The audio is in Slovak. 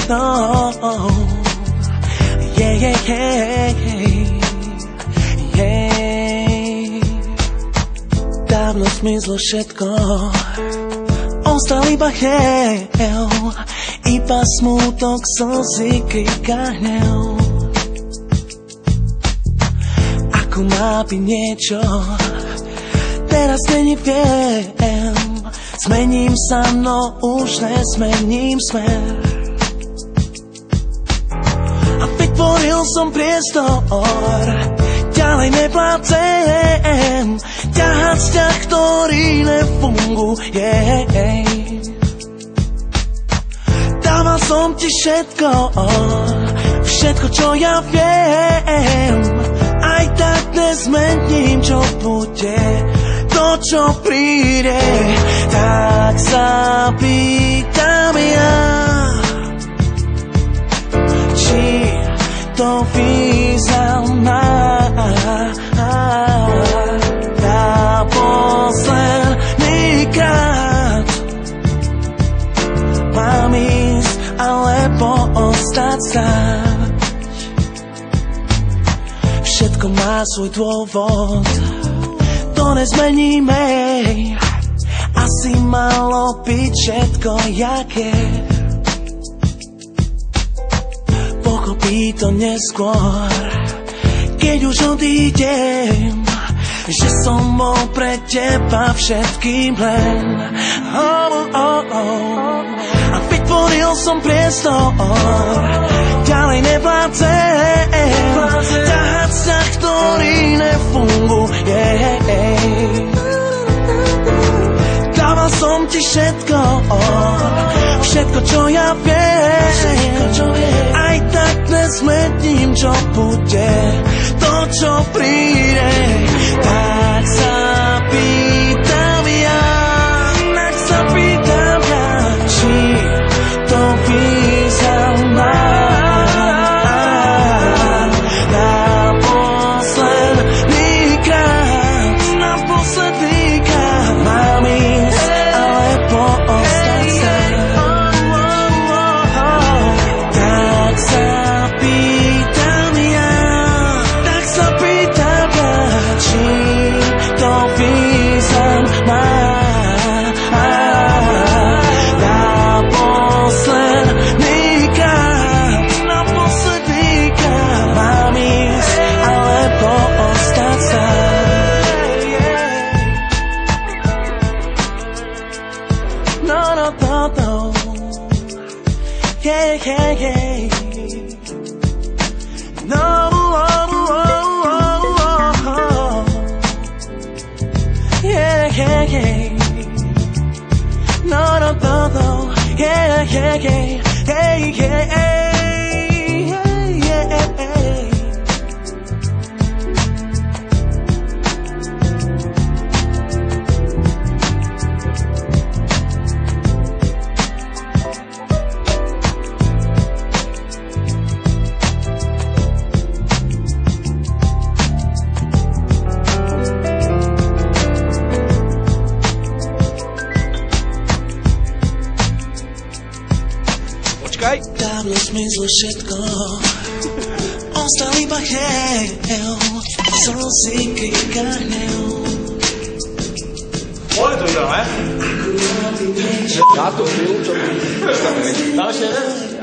No, yeah. Dávno zmizlo všetko, ostal iba chiev, iba smútok, slzy, krik a hnev. Ako má byť niečo, teraz není viem. Zmením sa, no už nezmením smer. A vytvoril som priestor, ďalej neplácem ťahať vzťah, ktorý nefunguje. Dával som ti všetko, všetko, čo ja viem. Aj tak nezmením, čo bude, to, čo príde. Tak sa pýtam ja, či to významná tá posledný krát. Mám ísť alebo ostať stáť. Všetko má svoj dôvod, to nezmeníme. Asi malo byť všetko, jak je. Pochopí to neskôr, keď už odídem, že som bol pre teba všetkým len. A vytvoril som priestor, ďalej nevládzem ťahať vzťah, ktorý nefunguje. Dával som ti všetko, všetko, čo ja viem. Aj tak nezmením, čo bude, to, čo príde. Tak sa pýtam ja, či to významná na posledný krát. Mám ísť alebo ostať sa. Tak sa pýtam ja, či to význam má. Na posledný krát. Mám ísť alebo ostať sa. No. Yeah. No. Yeah. No. Yeah. Dávno zmizlo všetko, ostal iba chiev, slzy, krik a hnev. Pojď to dělá, ne? Já to chvíli, to... Další jeden?